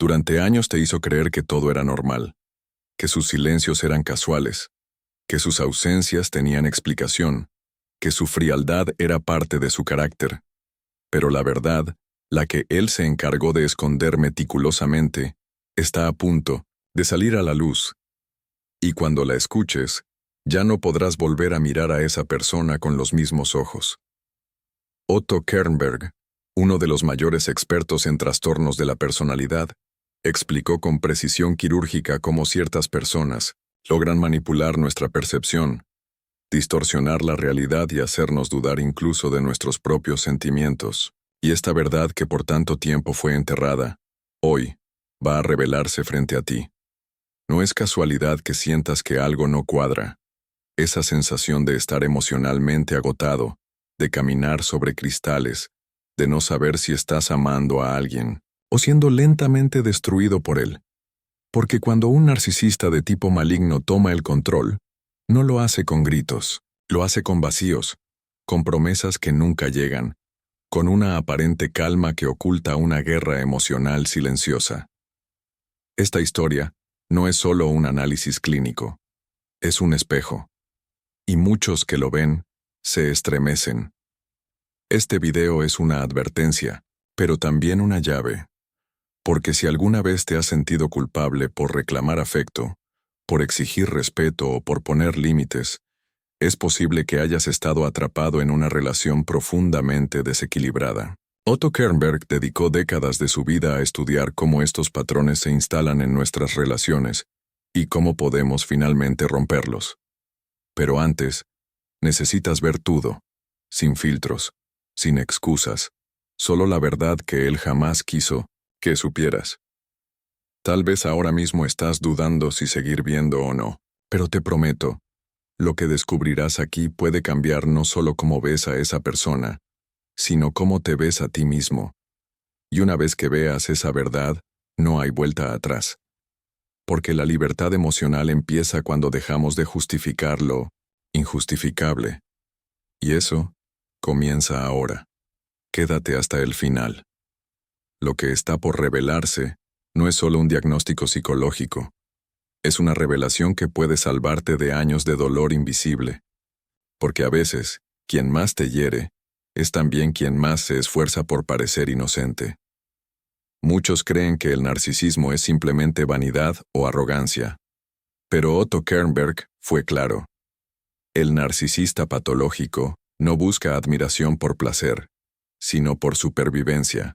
Durante años te hizo creer que todo era normal, que sus silencios eran casuales, que sus ausencias tenían explicación, que su frialdad era parte de su carácter. Pero la verdad, la que él se encargó de esconder meticulosamente, está a punto de salir a la luz. Y cuando la escuches, ya no podrás volver a mirar a esa persona con los mismos ojos. Otto Kernberg, uno de los mayores expertos en trastornos de la personalidad, explicó con precisión quirúrgica cómo ciertas personas logran manipular nuestra percepción, distorsionar la realidad y hacernos dudar incluso de nuestros propios sentimientos. Y esta verdad que por tanto tiempo fue enterrada, hoy, va a revelarse frente a ti. No es casualidad que sientas que algo no cuadra. Esa sensación de estar emocionalmente agotado, de caminar sobre cristales, de no saber si estás amando a alguien o siendo lentamente destruido por él. Porque cuando un narcisista de tipo maligno toma el control, no lo hace con gritos, lo hace con vacíos, con promesas que nunca llegan, con una aparente calma que oculta una guerra emocional silenciosa. Esta historia no es solo un análisis clínico, es un espejo. Y muchos que lo ven, se estremecen. Este video es una advertencia, pero también una llave. Porque si alguna vez te has sentido culpable por reclamar afecto, por exigir respeto o por poner límites, es posible que hayas estado atrapado en una relación profundamente desequilibrada. Otto Kernberg dedicó décadas de su vida a estudiar cómo estos patrones se instalan en nuestras relaciones y cómo podemos finalmente romperlos. Pero antes, necesitas ver todo, sin filtros, sin excusas, solo la verdad que él jamás quiso que supieras. Tal vez ahora mismo estás dudando si seguir viendo o no, pero te prometo, lo que descubrirás aquí puede cambiar no solo cómo ves a esa persona, sino cómo te ves a ti mismo. Y una vez que veas esa verdad, no hay vuelta atrás. Porque la libertad emocional empieza cuando dejamos de justificar lo injustificable. Y eso comienza ahora. Quédate hasta el final. Lo que está por revelarse no es solo un diagnóstico psicológico. Es una revelación que puede salvarte de años de dolor invisible. Porque a veces, quien más te hiere, es también quien más se esfuerza por parecer inocente. Muchos creen que el narcisismo es simplemente vanidad o arrogancia. Pero Otto Kernberg fue claro. El narcisista patológico no busca admiración por placer, sino por supervivencia.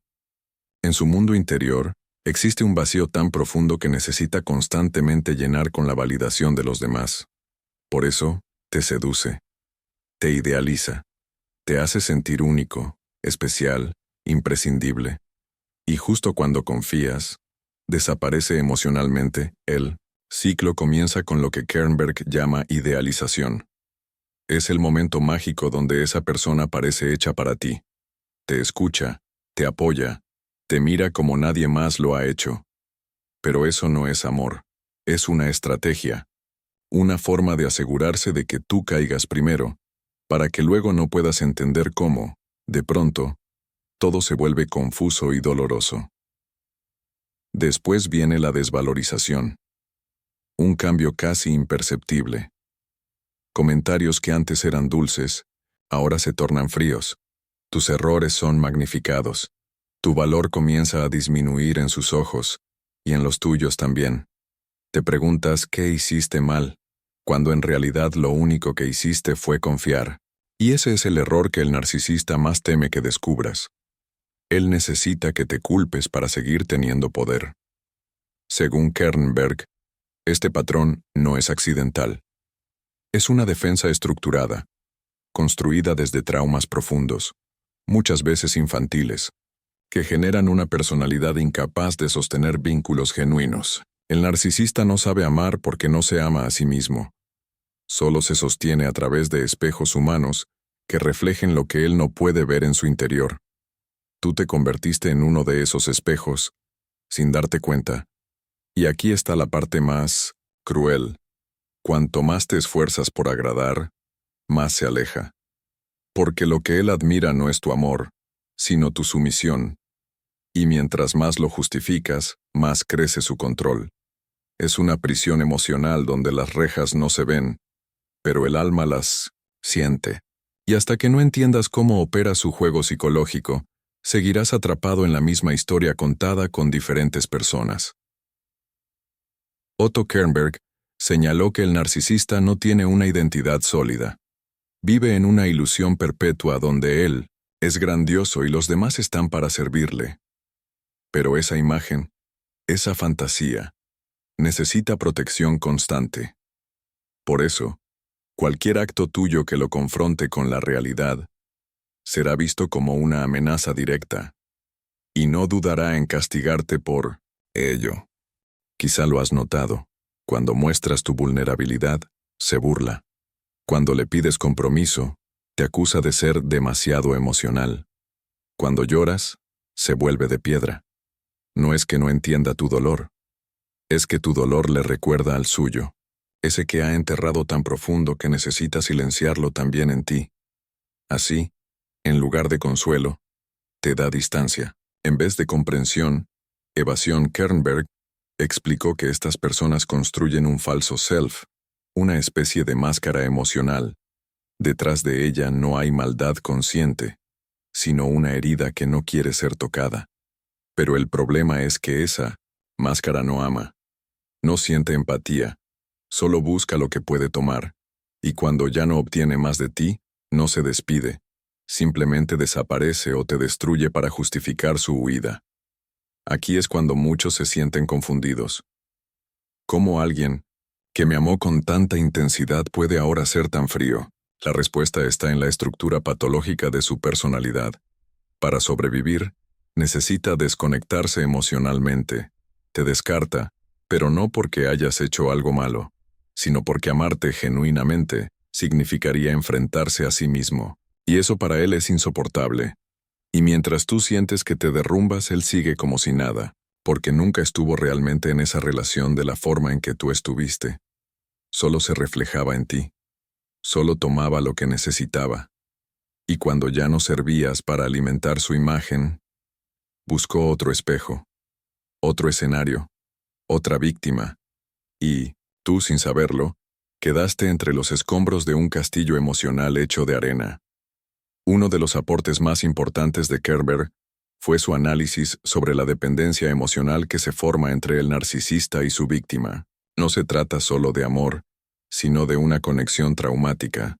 En su mundo interior, existe un vacío tan profundo que necesita constantemente llenar con la validación de los demás. Por eso, te seduce, te idealiza, te hace sentir único, especial, imprescindible. Y justo cuando confías, desaparece emocionalmente. El ciclo comienza con lo que Kernberg llama idealización. Es el momento mágico donde esa persona parece hecha para ti. Te escucha, te apoya, te mira como nadie más lo ha hecho. Pero eso no es amor, es una estrategia, una forma de asegurarse de que tú caigas primero, para que luego no puedas entender cómo, de pronto, todo se vuelve confuso y doloroso. Después viene la desvalorización. Un cambio casi imperceptible. Comentarios que antes eran dulces, ahora se tornan fríos. Tus errores son magnificados. Tu valor comienza a disminuir en sus ojos, y en los tuyos también. Te preguntas qué hiciste mal, cuando en realidad lo único que hiciste fue confiar. Y ese es el error que el narcisista más teme que descubras. Él necesita que te culpes para seguir teniendo poder. Según Kernberg, este patrón no es accidental. Es una defensa estructurada, construida desde traumas profundos, muchas veces infantiles, que generan una personalidad incapaz de sostener vínculos genuinos. El narcisista no sabe amar porque no se ama a sí mismo. Solo se sostiene a través de espejos humanos que reflejen lo que él no puede ver en su interior. Tú te convertiste en uno de esos espejos, sin darte cuenta. Y aquí está la parte más cruel. Cuanto más te esfuerzas por agradar, más se aleja. Porque lo que él admira no es tu amor, sino tu sumisión. Y mientras más lo justificas, más crece su control. Es una prisión emocional donde las rejas no se ven, pero el alma las siente. Y hasta que no entiendas cómo opera su juego psicológico, seguirás atrapado en la misma historia contada con diferentes personas. Otto Kernberg señaló que el narcisista no tiene una identidad sólida. Vive en una ilusión perpetua donde él es grandioso y los demás están para servirle. Pero esa imagen, esa fantasía, necesita protección constante. Por eso, cualquier acto tuyo que lo confronte con la realidad será visto como una amenaza directa, y no dudará en castigarte por ello. Quizá lo has notado. Cuando muestras tu vulnerabilidad, se burla. Cuando le pides compromiso, te acusa de ser demasiado emocional. Cuando lloras, se vuelve de piedra. No es que no entienda tu dolor, es que tu dolor le recuerda al suyo, ese que ha enterrado tan profundo que necesita silenciarlo también en ti. Así, en lugar de consuelo, te da distancia. En vez de comprensión, evasión. Kernberg explicó que estas personas construyen un falso self, una especie de máscara emocional. Detrás de ella no hay maldad consciente, sino una herida que no quiere ser tocada. Pero el problema es que esa máscara no ama, no siente empatía, solo busca lo que puede tomar, y cuando ya no obtiene más de ti, no se despide, simplemente desaparece o te destruye para justificar su huida. Aquí es cuando muchos se sienten confundidos. ¿Cómo alguien que me amó con tanta intensidad puede ahora ser tan frío? La respuesta está en la estructura patológica de su personalidad. Para sobrevivir, necesita desconectarse emocionalmente. Te descarta, pero no porque hayas hecho algo malo, sino porque amarte genuinamente significaría enfrentarse a sí mismo. Y eso para él es insoportable. Y mientras tú sientes que te derrumbas, él sigue como si nada, porque nunca estuvo realmente en esa relación de la forma en que tú estuviste. Solo se reflejaba en ti. Solo tomaba lo que necesitaba. Y cuando ya no servías para alimentar su imagen, buscó otro espejo, otro escenario, otra víctima, y, tú sin saberlo, quedaste entre los escombros de un castillo emocional hecho de arena. Uno de los aportes más importantes de Kernberg fue su análisis sobre la dependencia emocional que se forma entre el narcisista y su víctima. No se trata solo de amor, sino de una conexión traumática,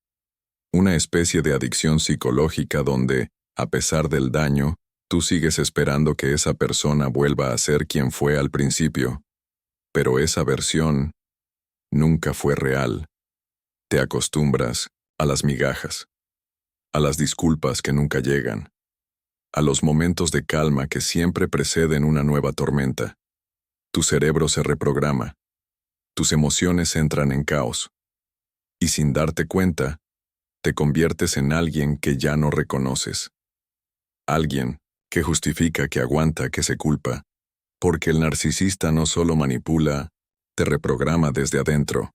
una especie de adicción psicológica donde, a pesar del daño, tú sigues esperando que esa persona vuelva a ser quien fue al principio. Pero esa versión nunca fue real. Te acostumbras a las migajas, a las disculpas que nunca llegan, a los momentos de calma que siempre preceden una nueva tormenta. Tu cerebro se reprograma, tus emociones entran en caos, y sin darte cuenta, te conviertes en alguien que ya no reconoces. Alguien que justifica, que aguanta, que se culpa, porque el narcisista no solo manipula, te reprograma desde adentro.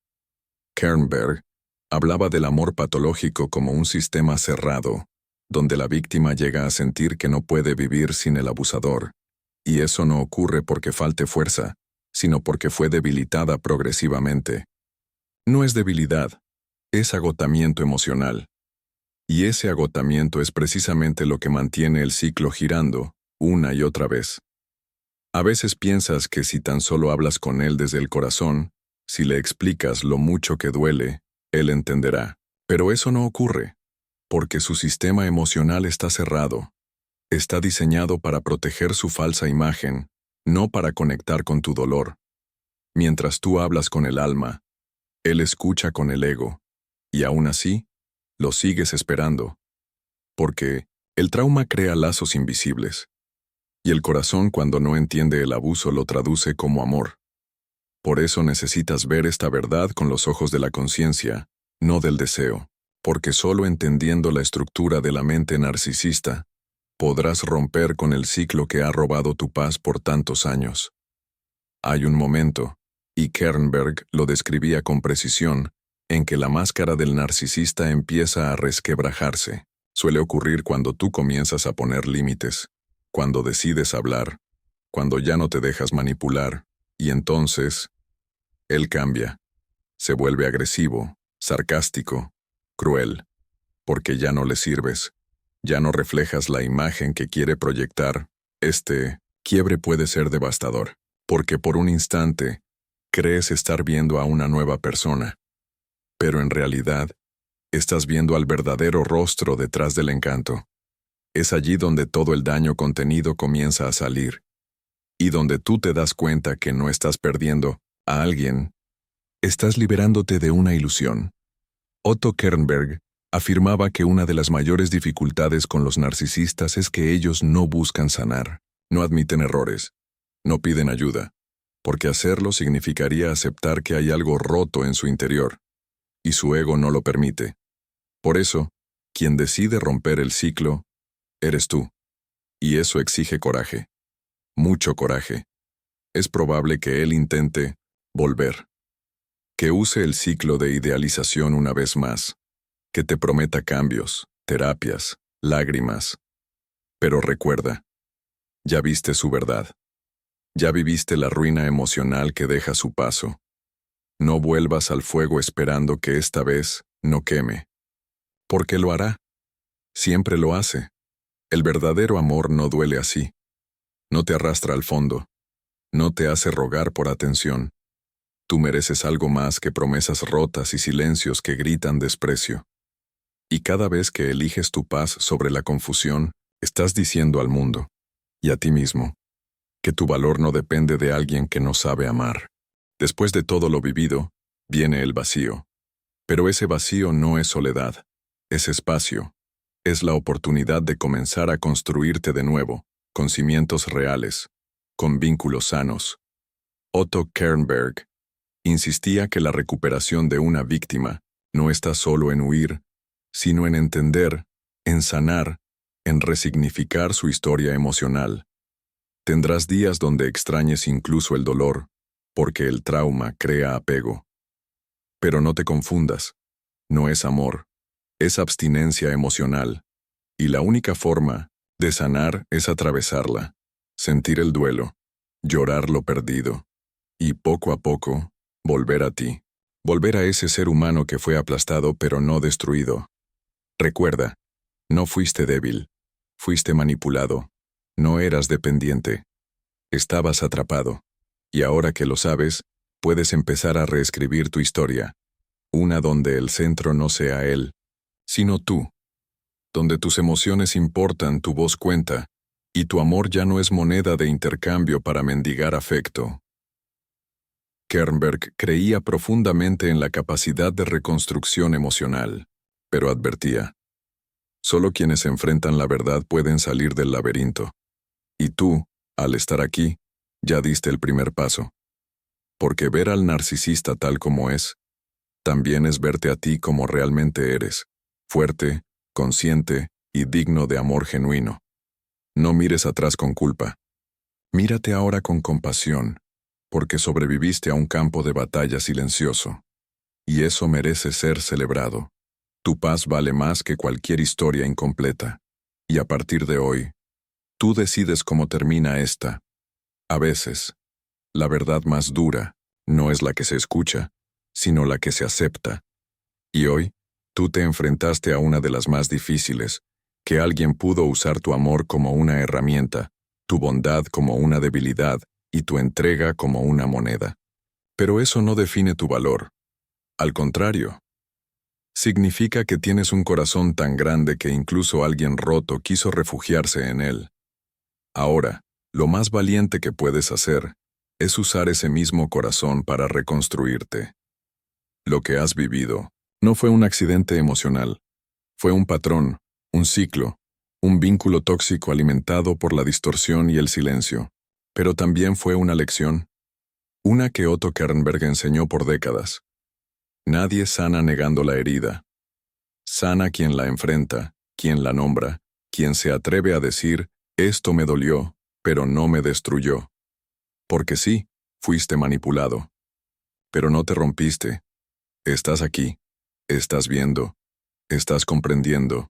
Kernberg hablaba del amor patológico como un sistema cerrado, donde la víctima llega a sentir que no puede vivir sin el abusador, y eso no ocurre porque falte fuerza, sino porque fue debilitada progresivamente. No es debilidad, es agotamiento emocional. Y ese agotamiento es precisamente lo que mantiene el ciclo girando, una y otra vez. A veces piensas que si tan solo hablas con él desde el corazón, si le explicas lo mucho que duele, él entenderá. Pero eso no ocurre, porque su sistema emocional está cerrado. Está diseñado para proteger su falsa imagen, no para conectar con tu dolor. Mientras tú hablas con el alma, él escucha con el ego, y aún así, lo sigues esperando. Porque el trauma crea lazos invisibles. Y el corazón, cuando no entiende el abuso, lo traduce como amor. Por eso necesitas ver esta verdad con los ojos de la conciencia, no del deseo, porque solo entendiendo la estructura de la mente narcisista, podrás romper con el ciclo que ha robado tu paz por tantos años. Hay un momento, y Kernberg lo describía con precisión, en que la máscara del narcisista empieza a resquebrajarse. Suele ocurrir cuando tú comienzas a poner límites, cuando decides hablar, cuando ya no te dejas manipular, y entonces, él cambia, se vuelve agresivo, sarcástico, cruel, porque ya no le sirves, ya no reflejas la imagen que quiere proyectar. Este quiebre puede ser devastador, porque por un instante crees estar viendo a una nueva persona, pero en realidad estás viendo al verdadero rostro detrás del encanto. Es allí donde todo el daño contenido comienza a salir, y donde tú te das cuenta que no estás perdiendo a alguien, estás liberándote de una ilusión. Otto Kernberg afirmaba que una de las mayores dificultades con los narcisistas es que ellos no buscan sanar, no admiten errores, no piden ayuda, porque hacerlo significaría aceptar que hay algo roto en su interior, y su ego no lo permite. Por eso, quien decide romper el ciclo, eres tú, y eso exige coraje, mucho coraje. Es probable que él intente volver, que use el ciclo de idealización una vez más, que te prometa cambios, terapias, lágrimas. Pero recuerda, ya viste su verdad. Ya viviste la ruina emocional que deja su paso. No vuelvas al fuego esperando que esta vez no queme. Porque lo hará. Siempre lo hace. El verdadero amor no duele así. No te arrastra al fondo. No te hace rogar por atención. Tú mereces algo más que promesas rotas y silencios que gritan desprecio. Y cada vez que eliges tu paz sobre la confusión, estás diciendo al mundo, y a ti mismo, que tu valor no depende de alguien que no sabe amar. Después de todo lo vivido, viene el vacío. Pero ese vacío no es soledad, es espacio, es la oportunidad de comenzar a construirte de nuevo, con cimientos reales, con vínculos sanos. Otto Kernberg insistía que la recuperación de una víctima no está solo en huir, sino en entender, en sanar, en resignificar su historia emocional. Tendrás días donde extrañes incluso el dolor, porque el trauma crea apego. Pero no te confundas, no es amor, es abstinencia emocional, y la única forma de sanar es atravesarla, sentir el duelo, llorar lo perdido, y poco a poco, volver a ti, volver a ese ser humano que fue aplastado pero no destruido. Recuerda, no fuiste débil, fuiste manipulado, no eras dependiente, estabas atrapado, y ahora que lo sabes, puedes empezar a reescribir tu historia, una donde el centro no sea él, sino tú, donde tus emociones importan, tu voz cuenta, y tu amor ya no es moneda de intercambio para mendigar afecto. Kernberg creía profundamente en la capacidad de reconstrucción emocional, pero advertía, solo quienes enfrentan la verdad pueden salir del laberinto. Y tú, al estar aquí, ya diste el primer paso. Porque ver al narcisista tal como es, también es verte a ti como realmente eres, fuerte, consciente y digno de amor genuino. No mires atrás con culpa. Mírate ahora con compasión, porque sobreviviste a un campo de batalla silencioso. Y eso merece ser celebrado. Tu paz vale más que cualquier historia incompleta. Y a partir de hoy, tú decides cómo termina esta. A veces, la verdad más dura no es la que se escucha, sino la que se acepta. Y hoy, tú te enfrentaste a una de las más difíciles, que alguien pudo usar tu amor como una herramienta, tu bondad como una debilidad y tu entrega como una moneda. Pero eso no define tu valor. Al contrario, significa que tienes un corazón tan grande que incluso alguien roto quiso refugiarse en él. Ahora, lo más valiente que puedes hacer es usar ese mismo corazón para reconstruirte. Lo que has vivido no fue un accidente emocional, fue un patrón, un ciclo, un vínculo tóxico alimentado por la distorsión y el silencio, pero también fue una lección, una que Otto Kernberg enseñó por décadas. Nadie sana negando la herida. Sana quien la enfrenta, quien la nombra, quien se atreve a decir, esto me dolió, pero no me destruyó. Porque sí, fuiste manipulado. Pero no te rompiste. Estás aquí, estás viendo, estás comprendiendo.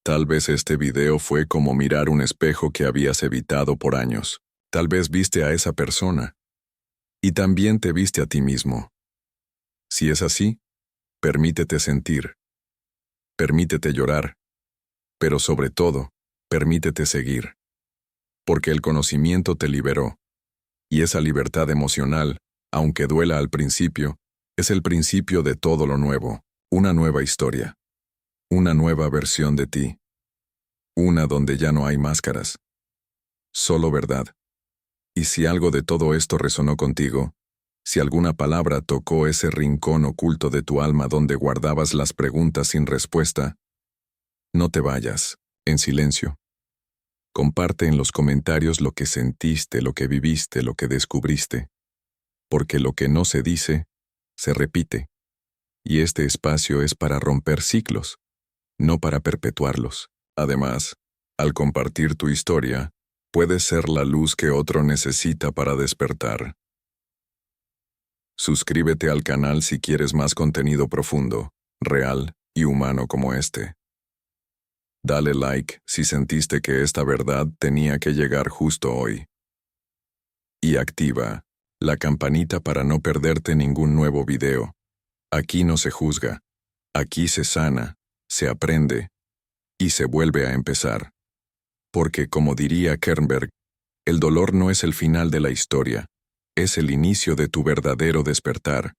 Tal vez este video fue como mirar un espejo que habías evitado por años. Tal vez viste a esa persona. Y también te viste a ti mismo. Si es así, permítete sentir. Permítete llorar. Pero sobre todo, permítete seguir. Porque el conocimiento te liberó. Y esa libertad emocional, aunque duela al principio, es el principio de todo lo nuevo, una nueva historia. Una nueva versión de ti. Una donde ya no hay máscaras. Solo verdad. Y si algo de todo esto resonó contigo, si alguna palabra tocó ese rincón oculto de tu alma donde guardabas las preguntas sin respuesta, no te vayas, en silencio. Comparte en los comentarios lo que sentiste, lo que viviste, lo que descubriste. Porque lo que no se dice, se repite. Y este espacio es para romper ciclos, no para perpetuarlos. Además, al compartir tu historia, puedes ser la luz que otro necesita para despertar. Suscríbete al canal si quieres más contenido profundo, real y humano como este. Dale like si sentiste que esta verdad tenía que llegar justo hoy. Y activa la campanita para no perderte ningún nuevo video. Aquí no se juzga, aquí se sana, se aprende y se vuelve a empezar. Porque, como diría Kernberg, el dolor no es el final de la historia, es el inicio de tu verdadero despertar.